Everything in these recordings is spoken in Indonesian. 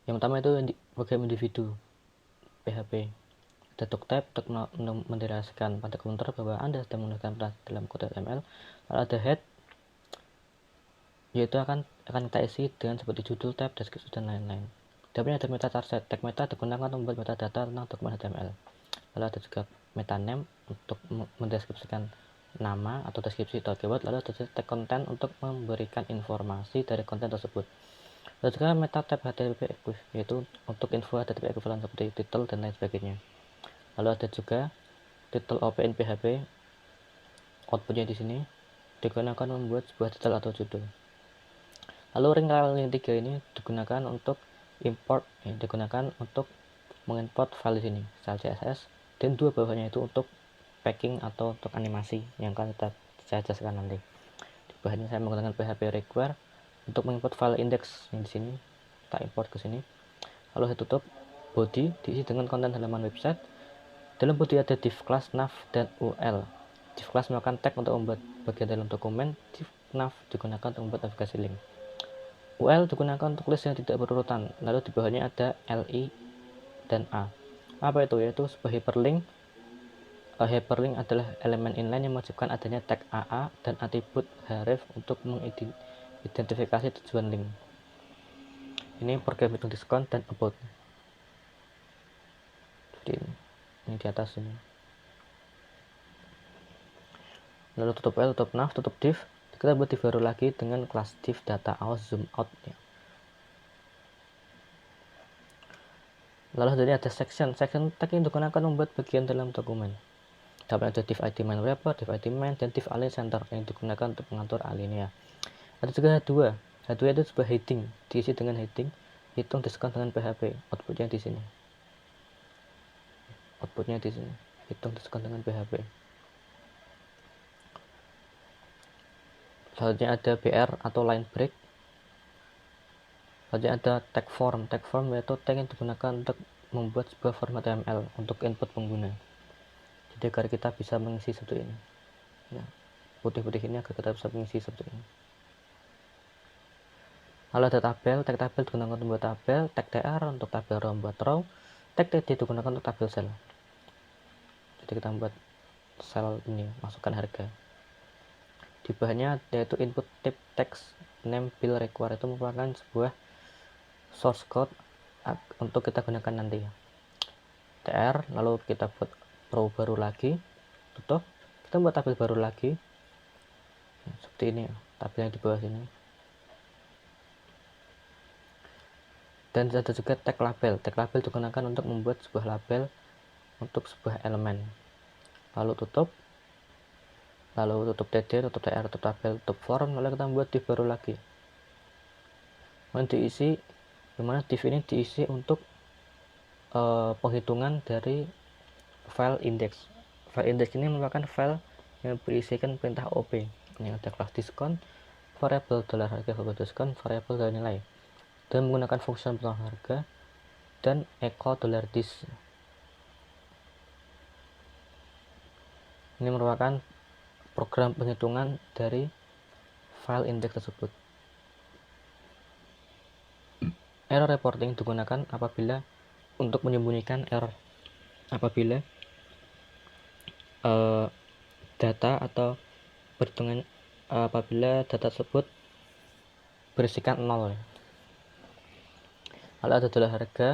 Yang pertama itu program individu PHP. Ada tab untuk mendeklarasikan pada komputer bahwa Anda sedang menggunakan dalam kode HTML. Lalu ada head, yaitu akan kita isi dengan seperti judul, tab, deskripsi, dan lain-lain. Dan ada meta charset. Tag meta digunakan untuk membuat metadata tentang dokumen HTML. Lalu ada juga meta name untuk mendeskripsikan nama atau deskripsi atau keyword. Lalu ada tag konten untuk memberikan informasi dari konten tersebut. Lalu juga meta tab HTTP equiv, yaitu untuk info HTTP equivalent seperti title dan lain sebagainya. Lalu ada juga title OPN PHP, outputnya di sini digunakan membuat sebuah title atau judul. Lalu ring yang 3 ini digunakan untuk import, digunakan untuk mengimport file di sini, style CSS, dan dua bawahnya itu untuk packing atau untuk animasi yang akan saya jelaskan nanti. Di bawahnya saya menggunakan PHP require untuk mengimport file index yang di sini, kita import ke sini. Lalu saya tutup. Body diisi dengan konten halaman website. Dalam body ada div class, nav, dan UL. Div class melakukan tag untuk membuat bagian dalam dokumen. Div nav digunakan untuk membuat navigasi link. UL digunakan untuk list yang tidak berurutan. Lalu di bawahnya ada LI dan A. Apa itu? Yaitu sebuah hyperlink. Hyperlink adalah elemen inline yang mewajibkan adanya tag AA dan atribut href untuk mengidentifikasi tujuan link. Ini program hitung diskon dan about. Jadi ini di atas ini. Lalu tutup L, tutup nav, tutup div. Kita buat div baru lagi dengan kelas div data out zoom out ya. Lalu jadi ada section tag yang digunakan membuat bagian dalam dokumen. Dapat ada div id main wrapper, div id main, dan div align center yang digunakan untuk mengatur alinea. Ada juga H2 itu sebuah heading, diisi dengan heading, hitung diskon dengan PHP. Outputnya di sini. Hitung diskon dengan PHP. Selanjutnya ada BR atau line break. Selanjutnya ada tag form. Tag form yaitu tag yang digunakan untuk membuat sebuah format HTML untuk input pengguna. Jadi agar kita bisa mengisi seperti ini. Ya, putih-putih ini agar kita bisa mengisi seperti ini. Lalu ada tabel. Tag tabel digunakan untuk membuat tabel. Tag tr untuk tabel row membuat row. Tag td digunakan untuk tabel sel. Jadi kita membuat sel ini, masukkan harga. Di bawahnya yaitu input type text name bill require, itu merupakan sebuah source code untuk kita gunakan nanti. tr, lalu kita buat row baru lagi, tutup, kita buat tabel baru lagi, seperti ini tabel yang di bawah sini. Dan ada juga tag label. Tag label digunakan untuk membuat sebuah label untuk sebuah elemen. Lalu tutup td, tutup tr, tutup tabel, tutup form, lalu kita membuat div baru lagi. Kemudian diisi, dimana div ini diisi untuk penghitungan dari file index. File index ini merupakan file yang berisikan perintah OP. Ini ada kelas diskon, variabel $harga, variabel diskon, variabel $nilai, dan menggunakan fungsi potong harga dan echo $dis. Ini merupakan program penghitungan dari file index tersebut. Error reporting digunakan apabila untuk menyembunyikan error apabila data atau perhitungan apabila data tersebut berisikan 0. Lalu ada $harga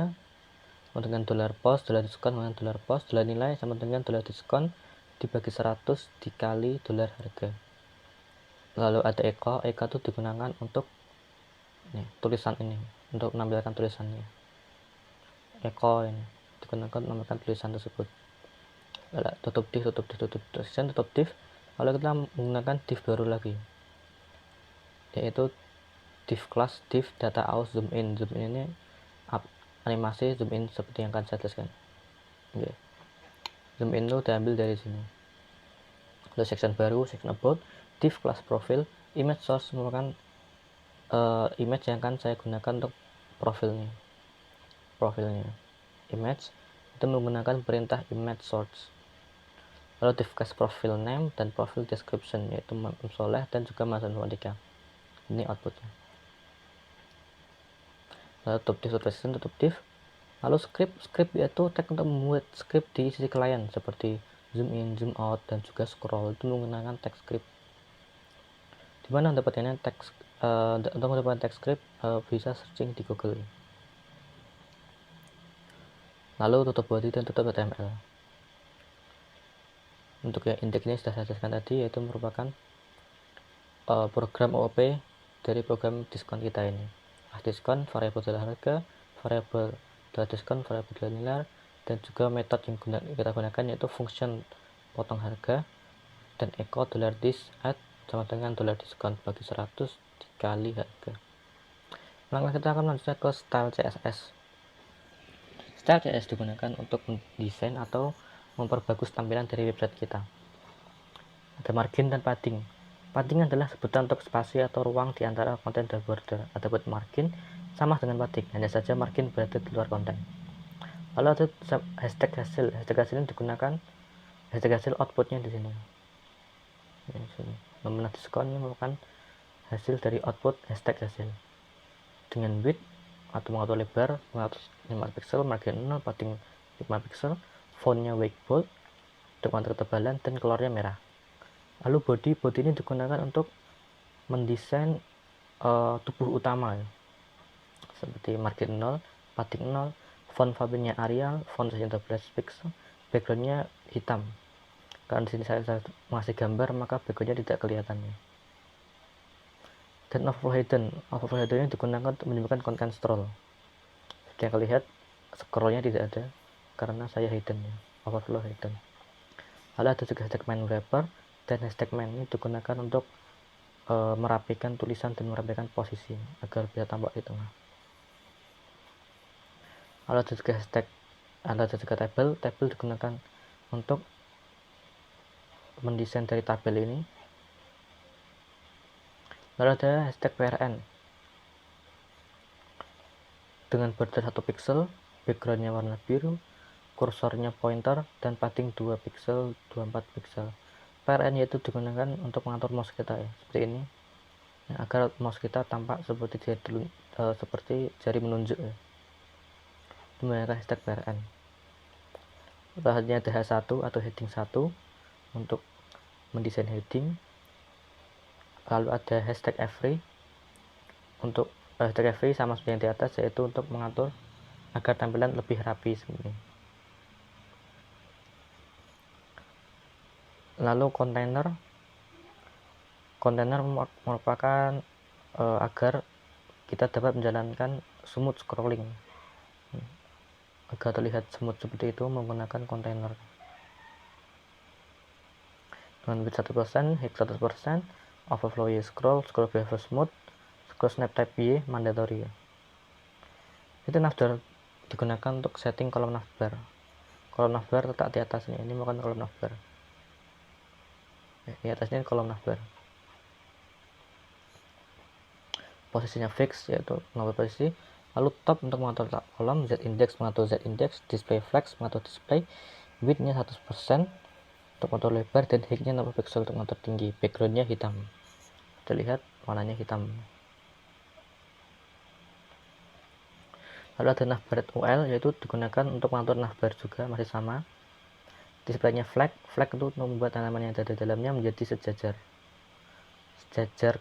dengan $post, $diskon dengan $post, $nilai sama dengan $diskon dibagi 100 dikali $harga. Lalu ada echo itu digunakan untuk tulisan ini, untuk menampilkan tulisannya. Echo ini digunakan untuk menampilkan tulisan tersebut. Lalu tutup div, lalu kita menggunakan div baru lagi, yaitu div class div data out zoom in. Zoom in ini animasi zoom in seperti yang akan saya jelaskan. Okay. Zoom in itu diambil dari sini. Lalu section baru, section about, div class profile, image source merupakan image yang akan saya gunakan untuk profilnya. Image itu menggunakan perintah image source. Lalu div class profile name dan profile description, yaitu Soleh dan juga Mas Informatika. Ini outputnya. tutup div. Lalu script yaitu tag untuk membuat script di sisi klien seperti zoom in, zoom out, dan juga scroll, itu menggunakan tag script. Dimana mendapatkannya teks untuk mendapatkan teks script bisa searching di Google. Lalu tutup body dan tutup HTML. Untuk yang index ini sudah saya jelaskan tadi, yaitu merupakan program OOP dari program diskon kita ini. Diskon, variabel adalah harga, variabel adalah diskon, variabel adalah nilai, dan juga metode yang kita gunakan yaitu function potong harga dan echo $dis add sama dengan $diskon bagi 100 dikali harga. Langkah kita akan lanjutkan ke style CSS. Style CSS digunakan untuk mendesain atau memperbagus tampilan dari website kita. Ada margin dan padding. Padding adalah sebutan untuk spasi atau ruang di antara konten dan border. Adapun margin sama dengan padding, hanya saja margin berada di luar konten. Lalu ada hashtag hasil. Hashtag hasil ini digunakan, hashtag hasil outputnya di sini. Nominal diskon ini merupakan hasil dari output hashtag hasil. Dengan width atau mengatur lebar 5 pixel, margin 0, padding 5 pixel, fontnya white bold, untuk mengatur ketebalan dan keluarnya merah. Lalu body ini digunakan untuk mendesain tubuh utama ya. Seperti margin 0, padding 0, font familinya Arial, font size 12 pixel, backgroundnya hitam. Karena di sini saya masih gambar, maka backgroundnya tidak kelihatan ya. Dan overflow hidden ini digunakan untuk menyebabkan konten scroll. Seperti yang kalian lihat, scrollnya tidak ada karena saya hidden ya, overflow hidden. Lalu ada juga hashtag main wrapper, dan hashtag main ini digunakan untuk merapikan tulisan dan merapikan posisi agar bisa tampak di tengah. Lalu ada juga hashtag, ada juga tabel digunakan untuk mendesain dari tabel ini. Lalu ada hashtag PRN dengan border 1 pixel, backgroundnya warna biru, kursornya pointer, dan padding 2 pixel, 24 pixel. PRN yaitu digunakan untuk mengatur mouse kita ya, seperti ini ya, agar mouse kita tampak seperti jari menunjuk ya. Itu menggunakan hashtag PRN. Selanjutnya ada H1 atau heading 1 untuk mendesain heading. Lalu ada hashtag every untuk hashtag every sama seperti yang di atas, yaitu untuk mengatur agar tampilan lebih rapi seperti ini. Lalu kontainer merupakan agar kita dapat menjalankan smooth scrolling. Agar terlihat smooth seperti itu menggunakan kontainer. Dengan width 1%, height 100%, overflow Y scroll behavior smooth, scroll snap type Y mandatory. Itu navbar digunakan untuk setting kolom navbar. Kolom navbar letak di atas ini merupakan kolom navbar. Di atasnya kolom navbar. Posisinya fix yaitu nomor posisi. Lalu top untuk mengatur kolom, z index mengatur z index, display flex mengatur display, width-nya 100% untuk mengatur lebar, dan height-nya 60 pixel untuk mengatur tinggi. Background-nya hitam. Terlihat warnanya hitam. Lalu ada navbar UL yaitu digunakan untuk mengatur navbar juga, masih sama. Display-nya flag itu membuat tanaman yang ada di dalamnya menjadi sejajar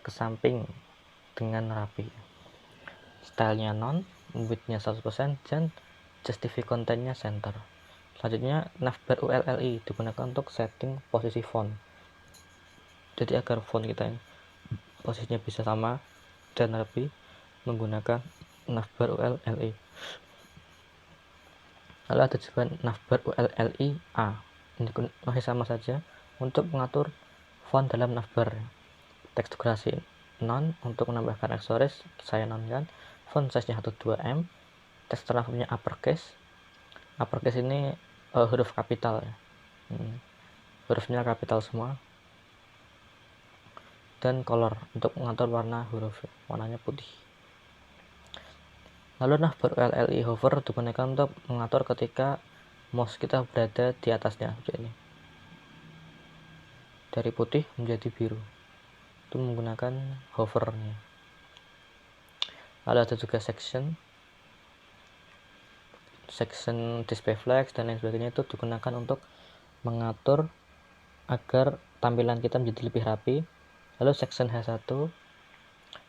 ke samping dengan rapi. Stylenya non, width-nya 100%, dan justify content-nya center. Selanjutnya navbar ULLI digunakan untuk setting posisi font. Jadi agar font kita ini posisinya bisa sama dan rapi, menggunakan navbar ULLI. Lalu ada juga navbar ULLI A. Ini masih sama saja untuk mengatur font dalam navbar. Teks durasi non untuk menambahkan aksesoris, saya nonkan. Font size-nya 12M. Teks transformnya uppercase ini huruf kapital ya. Hurufnya kapital semua. Dan color untuk mengatur warna huruf, warnanya putih. Lalu navbar ULLI hover digunakan untuk mengatur ketika mouse kita berada di atasnya seperti ini, dari putih menjadi biru, itu menggunakan hovernya. Lalu ada juga section section display flex dan lain sebagainya itu digunakan untuk mengatur agar tampilan kita menjadi lebih rapi. Lalu section H1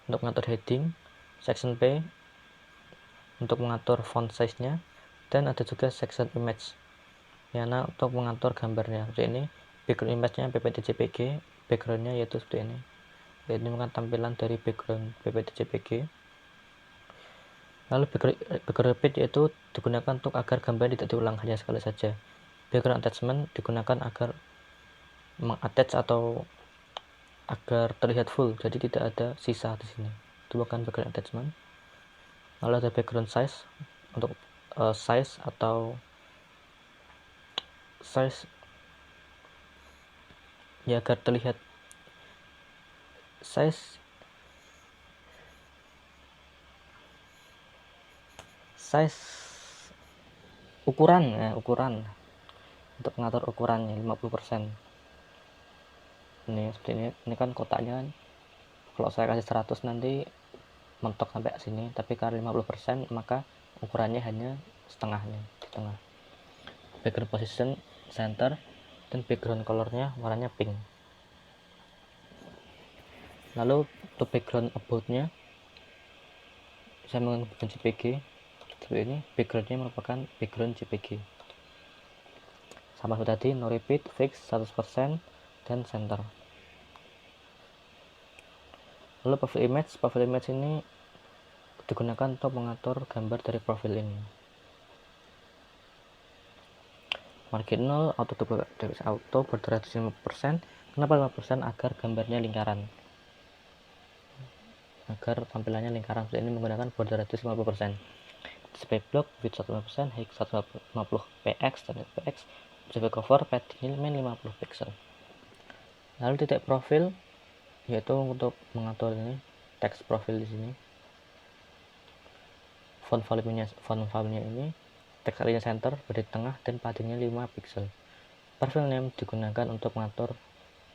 untuk mengatur heading, section P untuk mengatur font size-nya, dan ada juga section image yang untuk mengatur gambarnya seperti ini. Background image-nya PPT-JPG, background-nya yaitu seperti ini. Ini merupakan tampilan dari background PPT-JPG. Lalu background page yaitu digunakan untuk agar gambar tidak diulang hanya sekali saja. Background attachment digunakan agar mengattach atau agar terlihat full, jadi tidak ada sisa di sini. Itu bukan background attachment. Lalu ada background size untuk size ya agar terlihat size ukuran untuk mengatur ukurannya 50%. Ini seperti ini kan kotaknya kan. Kalau saya kasih 100 nanti mentok sampai sini, tapi karena 50% maka ukurannya hanya setengahnya di tengah. Background position center dan background colornya warnanya pink. Lalu untuk background about-nya saya menggunakan JPG seperti ini. Backgroundnya merupakan background JPG sama seperti tadi, no repeat, fix 100% dan center. Lalu profile image ini digunakan untuk mengatur gambar dari profil ini. Margin 0, auto berdurasi 50%. Kenapa 50%? Agar gambarnya lingkaran, agar tampilannya lingkaran seperti ini menggunakan border radius 50%. Display block width 150%, height 150 px dan px, display cover padding min 50 pixel. Lalu titik profil yaitu untuk mengatur ini teks profil di sini. Font volume-nya ini, teks area center berada di tengah dan paddingnya 5 pixel. Profile name digunakan untuk mengatur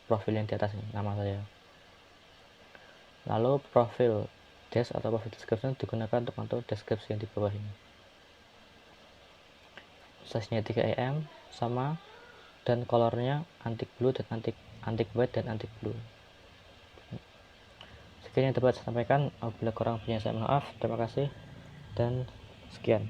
profil yang di atas ini, nama saya. Lalu profil dash atau profil description digunakan untuk mengatur deskripsi yang di bawah ini. Size-nya 3 em sama, dan colornya antique blue dan antique white dan antique blue. Sekian yang dapat saya sampaikan. Apabila kurang punya saya maaf. Terima kasih dan sekian.